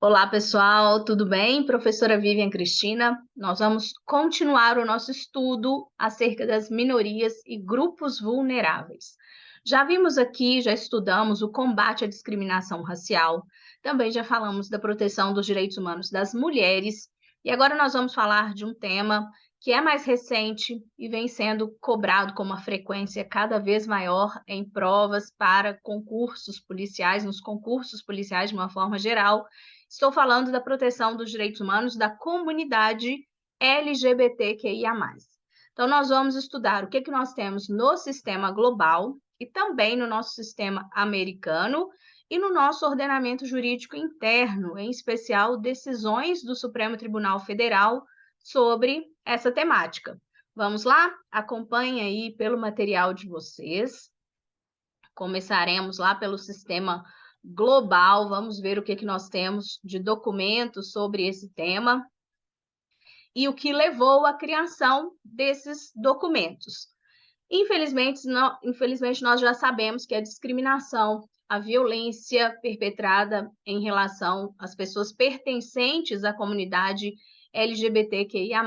Olá, pessoal, tudo bem? Professora Vivian Cristina. Nós vamos continuar o nosso estudo acerca das minorias e grupos vulneráveis. Já vimos aqui, já estudamos o combate à discriminação racial, também já falamos da proteção dos direitos humanos das mulheres, e agora nós vamos falar de um tema que é mais recente e vem sendo cobrado com uma frequência cada vez maior em provas para concursos policiais, nos concursos policiais de uma forma geral. Estou falando da proteção dos direitos humanos da comunidade LGBTQIA+. Então, nós vamos estudar o que nós temos no sistema global e também no nosso sistema americano e no nosso ordenamento jurídico interno, em especial decisões do Supremo Tribunal Federal sobre essa temática. Vamos lá? Acompanhe aí pelo material de vocês. Começaremos lá pelo sistema global, vamos ver o que nós temos de documentos sobre esse tema e o que levou à criação desses documentos. Infelizmente, nós já sabemos que a discriminação, a violência perpetrada em relação às pessoas pertencentes à comunidade LGBTQIA+,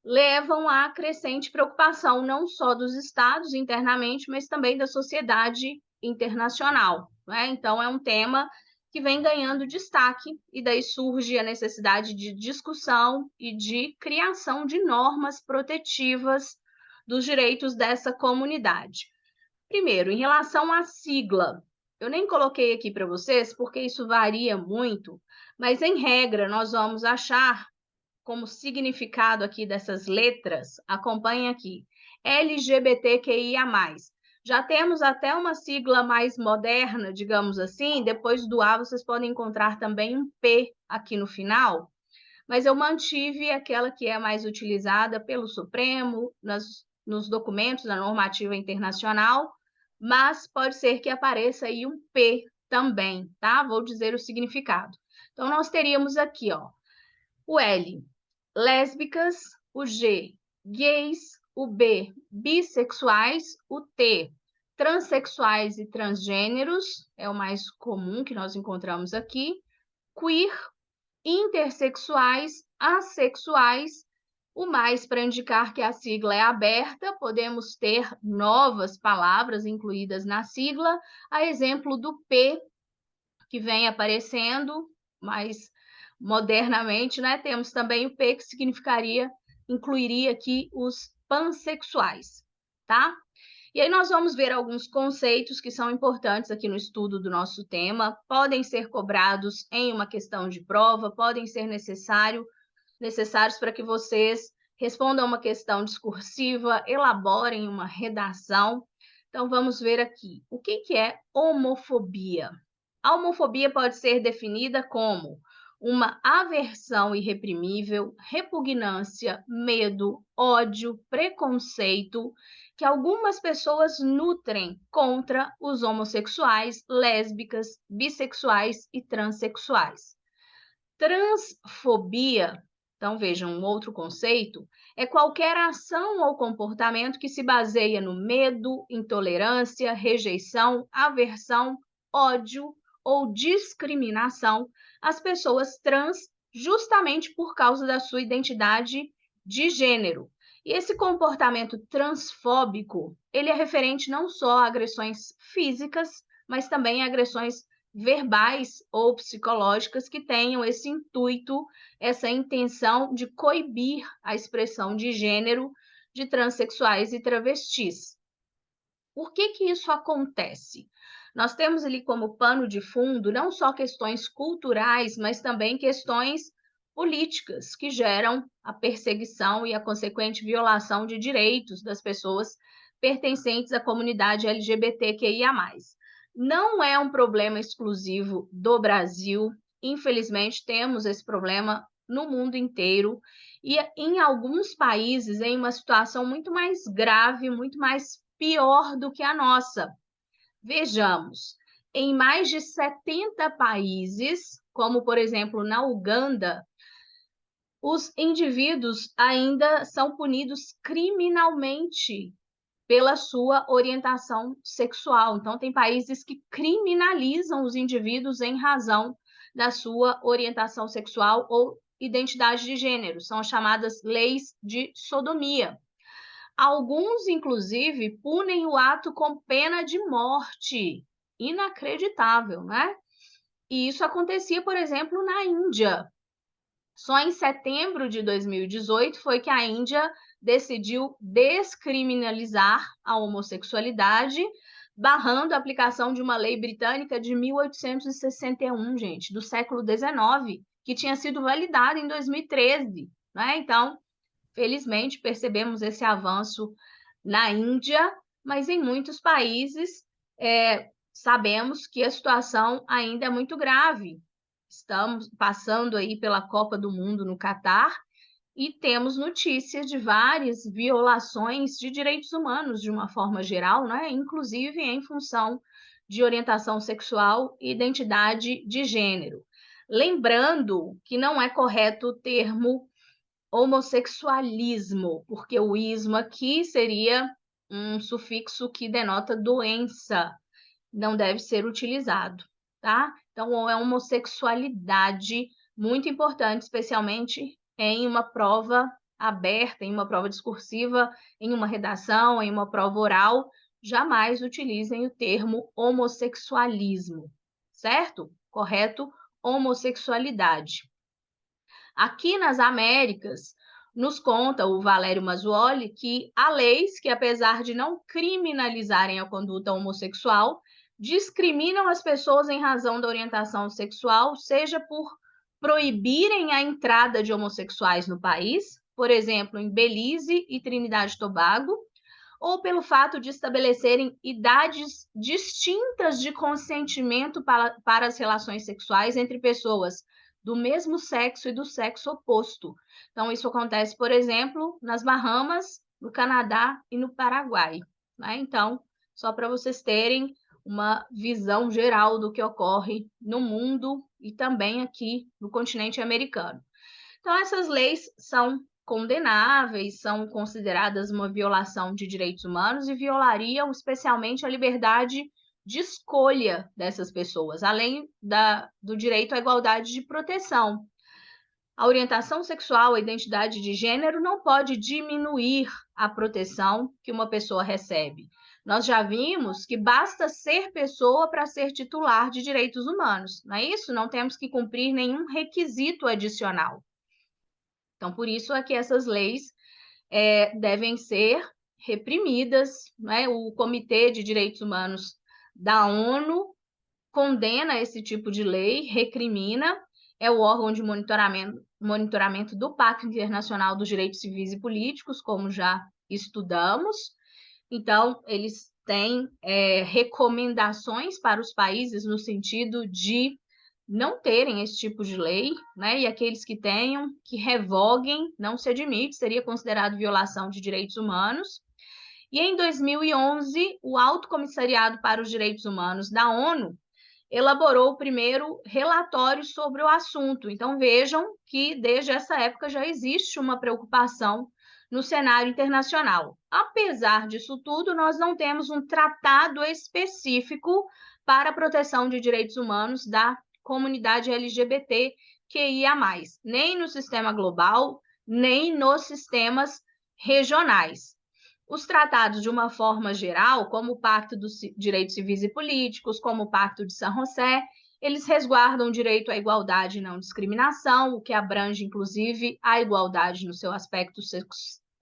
levam à crescente preocupação não só dos estados internamente, mas também da sociedade internacional, né? Então, é um tema que vem ganhando destaque e daí surge a necessidade de discussão e de criação de normas protetivas dos direitos dessa comunidade. Primeiro, em relação à sigla, eu nem coloquei aqui para vocês porque isso varia muito, mas em regra nós vamos achar como significado aqui dessas letras, acompanhe aqui, LGBTQIA+. Já temos até uma sigla mais moderna, digamos assim, depois do A vocês podem encontrar também um P aqui no final, mas eu mantive aquela que é mais utilizada pelo Supremo, nos documentos da normativa internacional, mas pode ser que apareça aí um P também, tá? Vou dizer o significado. Então, nós teríamos aqui, ó, o L, lésbicas, o G, gays, o B, bissexuais, o T, transexuais e transgêneros, é o mais comum que nós encontramos aqui, queer, intersexuais, assexuais, o mais para indicar que a sigla é aberta, podemos ter novas palavras incluídas na sigla, a exemplo do P, que vem aparecendo mais modernamente, né? Temos também o P, que significaria, incluiria aqui os pansexuais, tá? E aí nós vamos ver alguns conceitos que são importantes aqui no estudo do nosso tema, podem ser cobrados em uma questão de prova, podem ser necessários para que vocês respondam uma questão discursiva, elaborem uma redação. Então vamos ver aqui, o que é homofobia? A homofobia pode ser definida como uma aversão irreprimível, repugnância, medo, ódio, preconceito que algumas pessoas nutrem contra os homossexuais, lésbicas, bissexuais e transexuais. Transfobia, então vejam, um outro conceito, é qualquer ação ou comportamento que se baseia no medo, intolerância, rejeição, aversão, ódio ou discriminação às pessoas trans, justamente por causa da sua identidade de gênero. E esse comportamento transfóbico, ele é referente não só a agressões físicas, mas também a agressões verbais ou psicológicas que tenham esse intuito, essa intenção de coibir a expressão de gênero de transexuais e travestis. Por que isso acontece? Nós temos ali como pano de fundo não só questões culturais, mas também questões políticas que geram a perseguição e a consequente violação de direitos das pessoas pertencentes à comunidade LGBTQIA+. Não é um problema exclusivo do Brasil, infelizmente temos esse problema no mundo inteiro e em alguns países em uma situação muito mais grave, muito mais pior do que a nossa. Vejamos, em mais de 70 países, como por exemplo na Uganda, os indivíduos ainda são punidos criminalmente pela sua orientação sexual. Então, tem países que criminalizam os indivíduos em razão da sua orientação sexual ou identidade de gênero. São as chamadas leis de sodomia. Alguns, inclusive, punem o ato com pena de morte. Inacreditável, né? E isso acontecia, por exemplo, na Índia. Só em setembro de 2018 foi que a Índia decidiu descriminalizar a homossexualidade, barrando a aplicação de uma lei britânica de 1861, gente, do século XIX, que tinha sido validada em 2013, né? Então, felizmente, percebemos esse avanço na Índia, mas em muitos países sabemos que a situação ainda é muito grave. Estamos passando aí pela Copa do Mundo no Catar e temos notícias de várias violações de direitos humanos de uma forma geral, né? Inclusive em função de orientação sexual e identidade de gênero. Lembrando que não é correto o termo homossexualismo, porque o ismo aqui seria um sufixo que denota doença, não deve ser utilizado, tá? Então, é homossexualidade muito importante, especialmente em uma prova aberta, em uma prova discursiva, em uma redação, em uma prova oral, jamais utilizem o termo homossexualismo, certo? Correto? Homossexualidade. Aqui nas Américas, nos conta o Valério Mazzuoli que há leis que, apesar de não criminalizarem a conduta homossexual, discriminam as pessoas em razão da orientação sexual, seja por proibirem a entrada de homossexuais no país, por exemplo, em Belize e Trinidade e Tobago, ou pelo fato de estabelecerem idades distintas de consentimento para as relações sexuais entre pessoas do mesmo sexo e do sexo oposto. Então, isso acontece, por exemplo, nas Bahamas, no Canadá e no Paraguai, né? Então, só para vocês terem uma visão geral do que ocorre no mundo e também aqui no continente americano. Então, essas leis são condenáveis, são consideradas uma violação de direitos humanos e violariam especialmente a liberdade de escolha dessas pessoas, além do direito à igualdade de proteção. A orientação sexual, a identidade de gênero não pode diminuir a proteção que uma pessoa recebe. Nós já vimos que basta ser pessoa para ser titular de direitos humanos, não é isso? Não temos que cumprir nenhum requisito adicional. Então, por isso é que essas leis devem ser reprimidas, né? O Comitê de Direitos Humanos da ONU condena esse tipo de lei, recrimina, é o órgão de monitoramento do Pacto Internacional dos Direitos Civis e Políticos, como já estudamos. Então, eles têm recomendações para os países no sentido de não terem esse tipo de lei, né? E aqueles que tenham, que revoguem, não se admite, seria considerado violação de direitos humanos. E em 2011, o Alto Comissariado para os Direitos Humanos da ONU elaborou o primeiro relatório sobre o assunto. Então, vejam que desde essa época já existe uma preocupação no cenário internacional. Apesar disso tudo, nós não temos um tratado específico para a proteção de direitos humanos da comunidade LGBT QIA+, nem no sistema global, nem nos sistemas regionais. Os tratados, de uma forma geral, como o Pacto dos Direitos Civis e Políticos, como o Pacto de San José, eles resguardam o direito à igualdade e não discriminação, o que abrange, inclusive, a igualdade no seu aspecto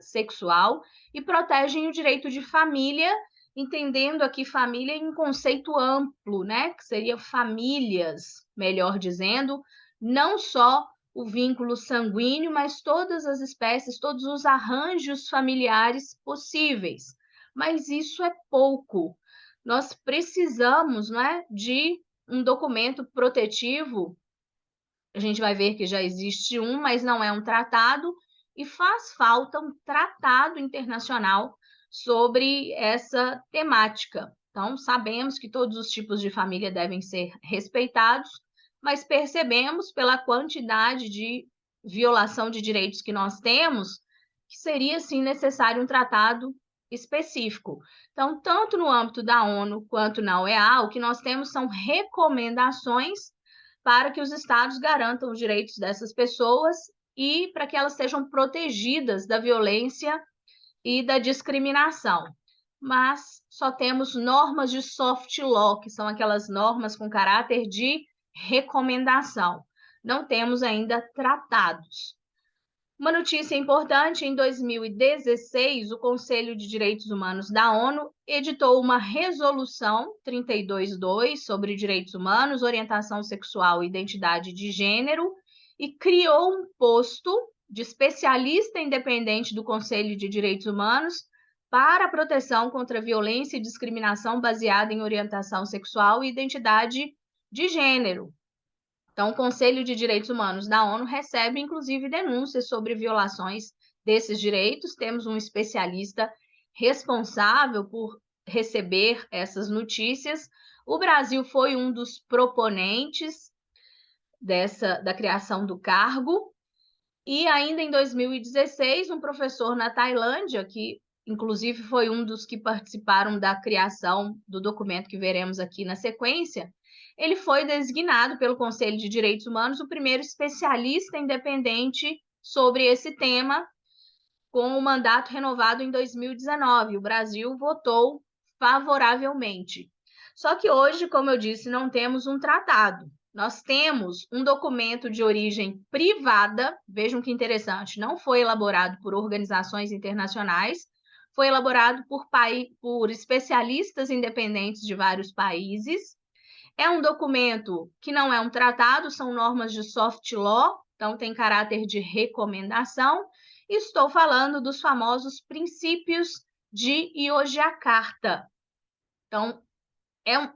sexual, e protegem o direito de família, entendendo aqui família em um conceito amplo, né? Que seria famílias, melhor dizendo, não só o vínculo sanguíneo, mas todas as espécies, todos os arranjos familiares possíveis. Mas isso é pouco. Nós precisamos, não é, de um documento protetivo. A gente vai ver que já existe um, mas não é um tratado, e faz falta um tratado internacional sobre essa temática. Então, sabemos que todos os tipos de família devem ser respeitados, mas percebemos pela quantidade de violação de direitos que nós temos, que seria, sim, necessário um tratado específico. Então, tanto no âmbito da ONU quanto na OEA, o que nós temos são recomendações para que os estados garantam os direitos dessas pessoas e para que elas sejam protegidas da violência e da discriminação. Mas só temos normas de soft law, que são aquelas normas com caráter de recomendação. Não temos ainda tratados. Uma notícia importante: em 2016, o Conselho de Direitos Humanos da ONU editou uma resolução 322 sobre direitos humanos, orientação sexual e identidade de gênero e criou um posto de especialista independente do Conselho de Direitos Humanos para a proteção contra violência e discriminação baseada em orientação sexual e identidade de gênero. Então, o Conselho de Direitos Humanos da ONU recebe, inclusive, denúncias sobre violações desses direitos. Temos um especialista responsável por receber essas notícias. O Brasil foi um dos proponentes da criação do cargo. E ainda em 2016, um professor na Tailândia, que inclusive foi um dos que participaram da criação do documento que veremos aqui na sequência, ele foi designado pelo Conselho de Direitos Humanos o primeiro especialista independente sobre esse tema, com o mandato renovado em 2019. O Brasil votou favoravelmente. Só que hoje, como eu disse, não temos um tratado. Nós temos um documento de origem privada, vejam que interessante, não foi elaborado por organizações internacionais, foi elaborado por especialistas independentes de vários países. É um documento que não é um tratado, são normas de soft law, então tem caráter de recomendação. Estou falando dos famosos princípios de Yogyakarta. Então,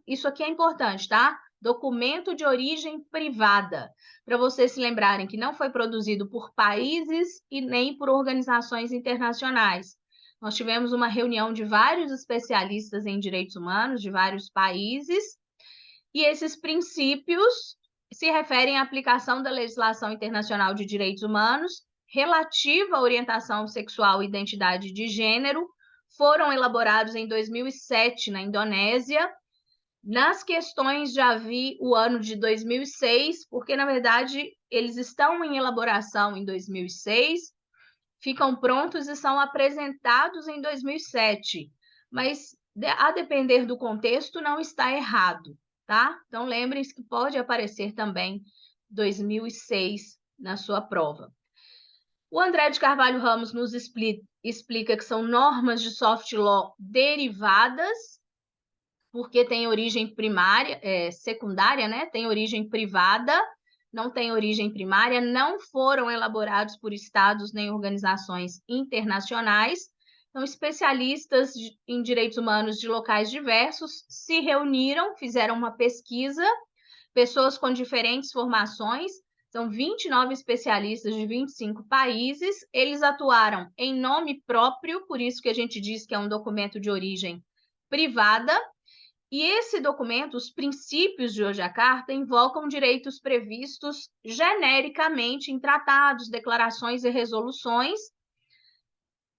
isso aqui é importante, tá? Documento de origem privada, para vocês se lembrarem que não foi produzido por países e nem por organizações internacionais. Nós tivemos uma reunião de vários especialistas em direitos humanos de vários países, e esses princípios se referem à aplicação da legislação internacional de direitos humanos relativa à orientação sexual e identidade de gênero. Foram elaborados em 2007 na Indonésia. Nas questões já vi o ano de 2006, porque, na verdade, eles estão em elaboração em 2006, ficam prontos e são apresentados em 2007. Mas, a depender do contexto, não está errado, tá? Então, lembrem-se que pode aparecer também 2006 na sua prova. O André de Carvalho Ramos nos explica que são normas de soft law derivadas, porque tem origem primária, secundária, né? Tem origem privada, não tem origem primária, não foram elaborados por estados nem organizações internacionais. Então, especialistas em direitos humanos de locais diversos se reuniram, fizeram uma pesquisa, pessoas com diferentes formações, são 29 especialistas de 25 países, eles atuaram em nome próprio, por isso que a gente diz que é um documento de origem privada. E esse documento, os princípios de Yogyakarta, invocam direitos previstos genericamente em tratados, declarações e resoluções,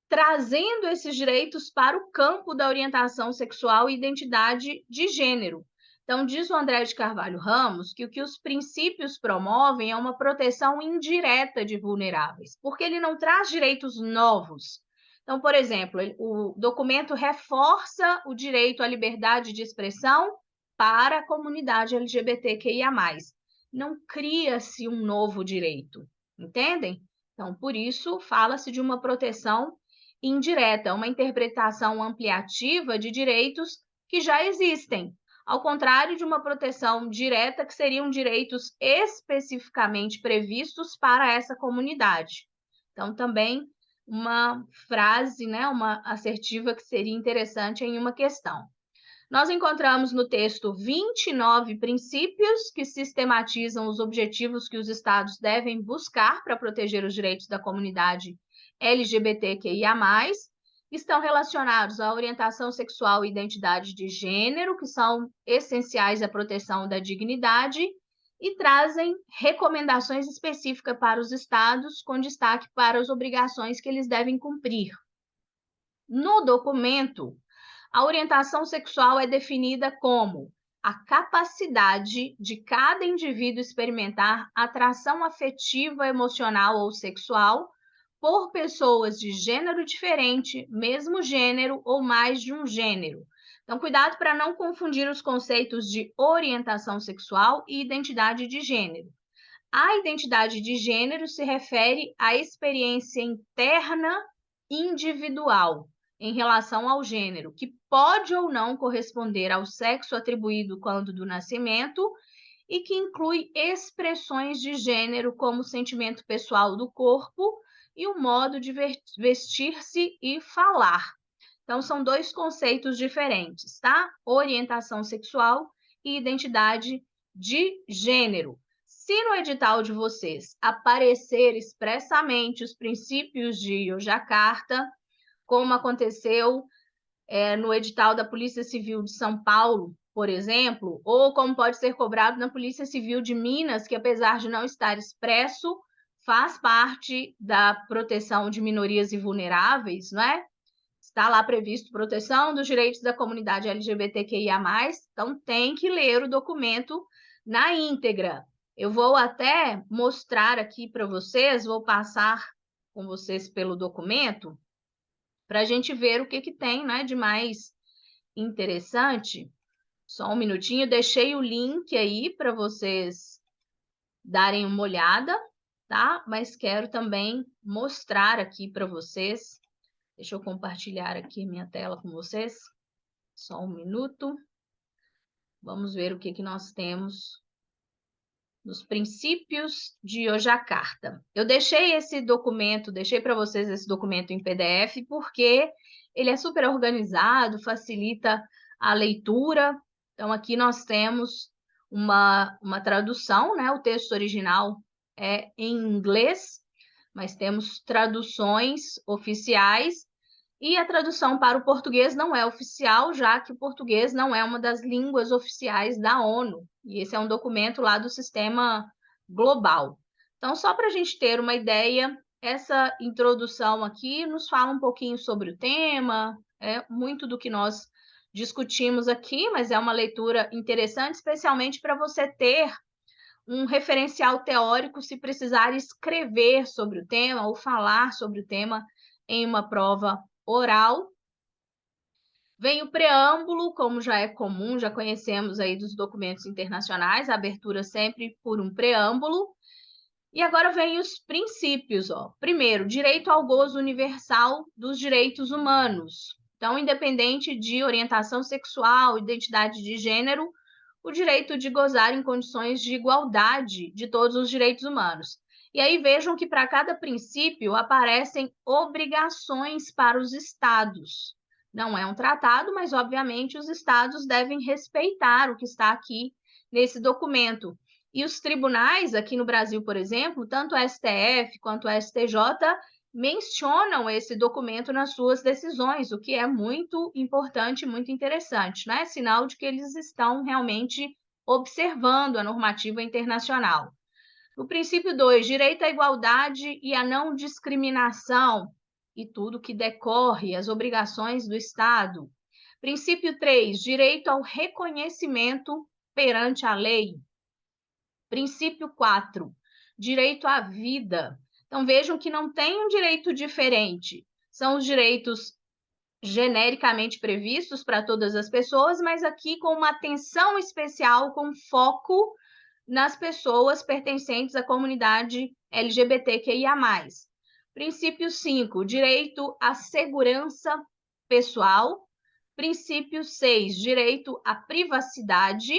trazendo esses direitos para o campo da orientação sexual e identidade de gênero. Então, diz o André de Carvalho Ramos que o que os princípios promovem é uma proteção indireta de vulneráveis, porque ele não traz direitos novos. Então, por exemplo, o documento reforça o direito à liberdade de expressão para a comunidade LGBTQIA+. Não cria-se um novo direito, entendem? Então, por isso, fala-se de uma proteção indireta, uma interpretação ampliativa de direitos que já existem, ao contrário de uma proteção direta, que seriam direitos especificamente previstos para essa comunidade. Então, também uma frase, né, uma assertiva que seria interessante em uma questão. Nós encontramos no texto 29 princípios que sistematizam os objetivos que os estados devem buscar para proteger os direitos da comunidade LGBTQIA+, estão relacionados à orientação sexual e identidade de gênero, que são essenciais à proteção da dignidade, e trazem recomendações específicas para os estados, com destaque para as obrigações que eles devem cumprir. No documento, a orientação sexual é definida como a capacidade de cada indivíduo experimentar atração afetiva, emocional ou sexual por pessoas de gênero diferente, mesmo gênero ou mais de um gênero. Então, cuidado para não confundir os conceitos de orientação sexual e identidade de gênero. A identidade de gênero se refere à experiência interna individual em relação ao gênero, que pode ou não corresponder ao sexo atribuído quando do nascimento e que inclui expressões de gênero como o sentimento pessoal do corpo e o modo de vestir-se e falar. Então, são dois conceitos diferentes, tá? Orientação sexual e identidade de gênero. Se no edital de vocês aparecer expressamente os princípios de Yogyakarta, como aconteceu no edital da Polícia Civil de São Paulo, por exemplo, ou como pode ser cobrado na Polícia Civil de Minas, que apesar de não estar expresso, faz parte da proteção de minorias e vulneráveis, não é? Está lá previsto proteção dos direitos da comunidade LGBTQIA+, então tem que ler o documento na íntegra. Eu vou até mostrar aqui para vocês, vou passar com vocês pelo documento, para a gente ver o que tem, né, de mais interessante. Só um minutinho, deixei o link aí para vocês darem uma olhada, tá? Mas quero também mostrar aqui para vocês. Deixa eu compartilhar aqui minha tela com vocês. Só um minuto. Vamos ver o que nós temos nos princípios de Yogyakarta. Eu deixei esse documento, deixei para vocês esse documento em PDF, porque ele é super organizado, facilita a leitura. Então, aqui nós temos uma tradução, né? O texto original é em inglês, mas temos traduções oficiais. E a tradução para o português não é oficial, já que o português não é uma das línguas oficiais da ONU. E esse é um documento lá do sistema global. Então, só para a gente ter uma ideia, essa introdução aqui nos fala um pouquinho sobre o tema, muito do que nós discutimos aqui, mas é uma leitura interessante, especialmente para você ter um referencial teórico se precisar escrever sobre o tema ou falar sobre o tema em uma prova oral. Vem o preâmbulo, como já é comum, já conhecemos aí dos documentos internacionais, a abertura sempre por um preâmbulo. E agora vem os princípios, ó. Primeiro, direito ao gozo universal dos direitos humanos. Então, independente de orientação sexual, identidade de gênero, o direito de gozar em condições de igualdade de todos os direitos humanos. E aí vejam que para cada princípio aparecem obrigações para os estados. Não é um tratado, mas obviamente os estados devem respeitar o que está aqui nesse documento. E os tribunais, aqui no Brasil, por exemplo, tanto o STF quanto o STJ, mencionam esse documento nas suas decisões, o que é muito importante, muito interessante, né? Sinal de que eles estão realmente observando a normativa internacional. O princípio 2, direito à igualdade e à não discriminação e tudo que decorre, as obrigações do Estado. Princípio 3, direito ao reconhecimento perante a lei. Princípio 4, direito à vida. Então, vejam que não tem um direito diferente. São os direitos genericamente previstos para todas as pessoas, mas aqui com uma atenção especial, com foco nas pessoas pertencentes à comunidade LGBTQIA+. Princípio 5, direito à segurança pessoal. Princípio 6, direito à privacidade.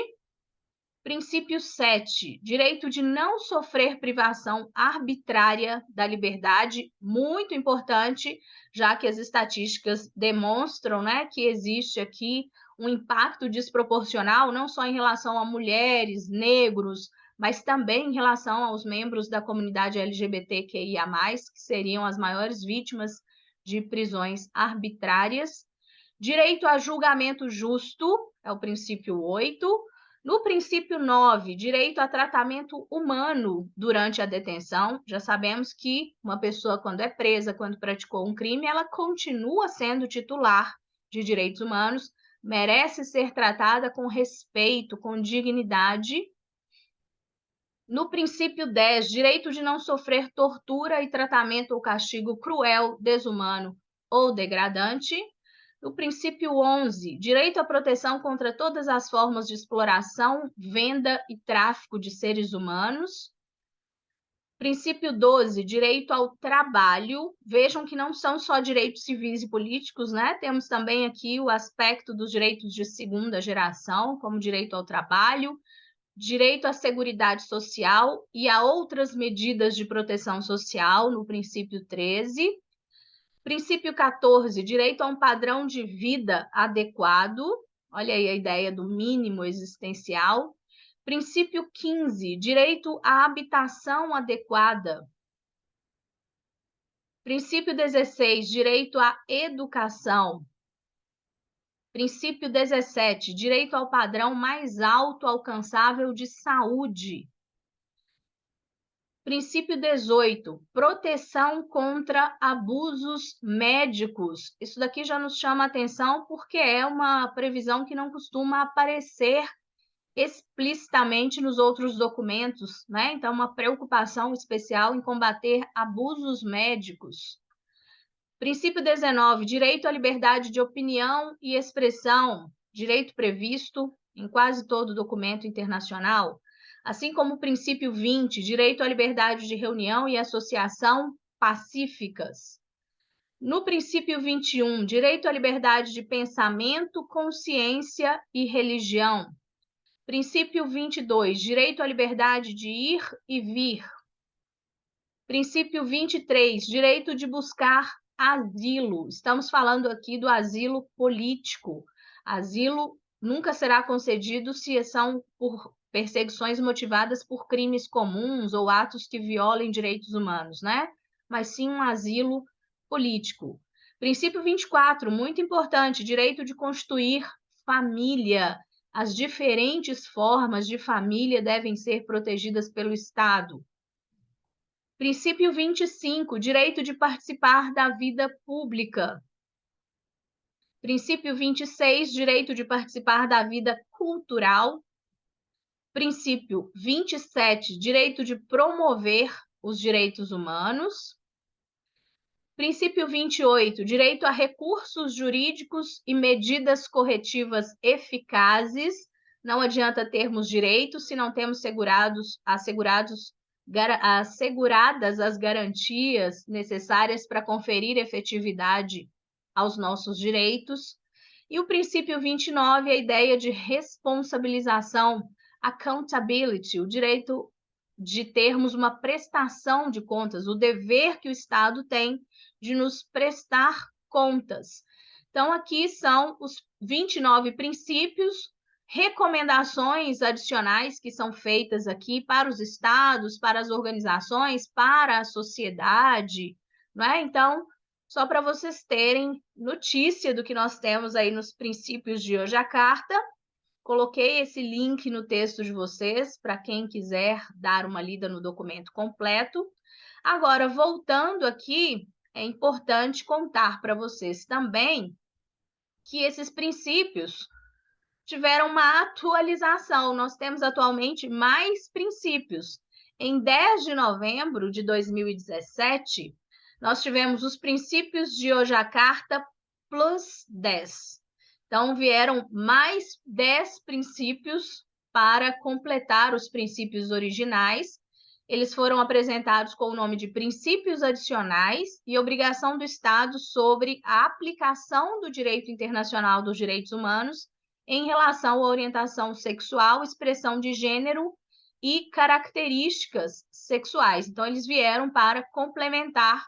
Princípio 7, direito de não sofrer privação arbitrária da liberdade, muito importante, já que as estatísticas demonstram, né, que existe aqui um impacto desproporcional, não só em relação a mulheres, negros, mas também em relação aos membros da comunidade LGBTQIA+, que seriam as maiores vítimas de prisões arbitrárias. Direito a julgamento justo, é o princípio 8. No princípio 9, direito a tratamento humano durante a detenção, já sabemos que uma pessoa, quando é presa, quando praticou um crime, ela continua sendo titular de direitos humanos, merece ser tratada com respeito, com dignidade. No princípio 10, direito de não sofrer tortura e tratamento ou castigo cruel, desumano ou degradante. No princípio 11, direito à proteção contra todas as formas de exploração, venda e tráfico de seres humanos. Princípio 12, direito ao trabalho. Vejam que não são só direitos civis e políticos, né? Temos também aqui o aspecto dos direitos de segunda geração, como direito ao trabalho, direito à seguridade social e a outras medidas de proteção social, no princípio 13. Princípio 14, direito a um padrão de vida adequado. Olha aí a ideia do mínimo existencial. Princípio 15, direito à habitação adequada. Princípio 16, direito à educação. Princípio 17, direito ao padrão mais alto alcançável de saúde. Princípio 18, proteção contra abusos médicos. Isso daqui já nos chama a atenção porque é uma previsão que não costuma aparecer explicitamente nos outros documentos, né? Então, uma preocupação especial em combater abusos médicos. Princípio 19, direito à liberdade de opinião e expressão, direito previsto em quase todo documento internacional, assim como o princípio 20, direito à liberdade de reunião e associação pacíficas. No princípio 21, direito à liberdade de pensamento, consciência e religião. Princípio 22, direito à liberdade de ir e vir. Princípio 23, direito de buscar asilo. Estamos falando aqui do asilo político. Asilo nunca será concedido se são por perseguições motivadas por crimes comuns ou atos que violem direitos humanos, né? Mas sim um asilo político. Princípio 24, muito importante, direito de constituir família. As diferentes formas de família devem ser protegidas pelo Estado. Princípio 25, direito de participar da vida pública. Princípio 26, direito de participar da vida cultural. Princípio 27, direito de promover os direitos humanos. Princípio 28, direito a recursos jurídicos e medidas corretivas eficazes. Não adianta termos direitos se não temos asseguradas as garantias necessárias para conferir efetividade aos nossos direitos. E o princípio 29, a ideia de responsabilização, accountability, o direito de termos uma prestação de contas, o dever que o Estado tem de nos prestar contas. Então, aqui são os 29 princípios, recomendações adicionais que são feitas aqui para os estados, para as organizações, para a sociedade, não é? Então, só para vocês terem notícia do que nós temos aí nos princípios de Yogyakarta, coloquei esse link no texto de vocês para quem quiser dar uma lida no documento completo. Agora, voltando aqui, é importante contar para vocês também que esses princípios tiveram uma atualização. Nós temos atualmente mais princípios. Em 10 de novembro de 2017, nós tivemos os princípios de Yogyakarta plus 10. Então, vieram mais 10 princípios para completar os princípios originais. Eles foram apresentados com o nome de princípios adicionais e obrigação do Estado sobre a aplicação do direito internacional dos direitos humanos em relação à orientação sexual, expressão de gênero e características sexuais. Então, eles vieram para complementar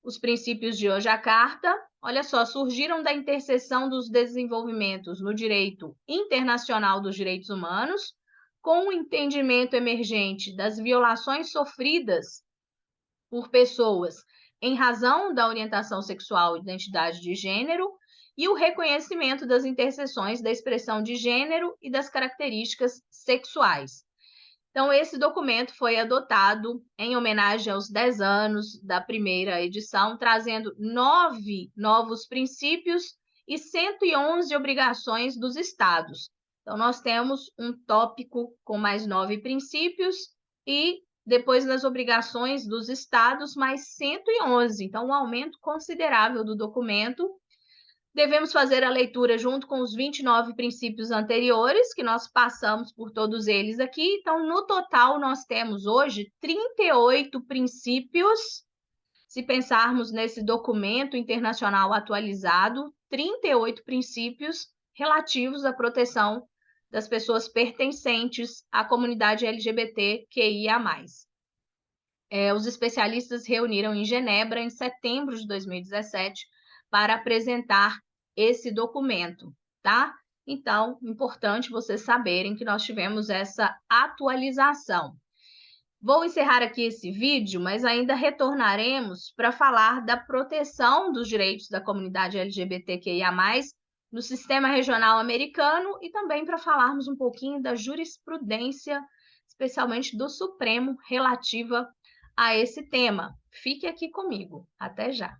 os princípios de Yogyakarta. Olha só, surgiram da interseção dos desenvolvimentos no direito internacional dos direitos humanos, com o entendimento emergente das violações sofridas por pessoas em razão da orientação sexual e identidade de gênero, e o reconhecimento das interseções da expressão de gênero e das características sexuais. Então, esse documento foi adotado em homenagem aos 10 anos da primeira edição, trazendo 9 novos princípios e 111 obrigações dos estados. Então, nós temos um tópico com mais 9 princípios e depois das obrigações dos estados, mais 111. Então, um aumento considerável do documento. Devemos fazer a leitura junto com os 29 princípios anteriores, que nós passamos por todos eles aqui. Então, no total, nós temos hoje 38 princípios. Se pensarmos nesse documento internacional atualizado, 38 princípios relativos à proteção das pessoas pertencentes à comunidade LGBTQIA+. Os especialistas reuniram em Genebra em setembro de 2017 para apresentar esse documento, tá? Então, importante vocês saberem que nós tivemos essa atualização. Vou encerrar aqui esse vídeo, mas ainda retornaremos para falar da proteção dos direitos da comunidade LGBTQIA+, no sistema regional americano e também para falarmos um pouquinho da jurisprudência, especialmente do Supremo, relativa a esse tema. Fique aqui comigo. Até já!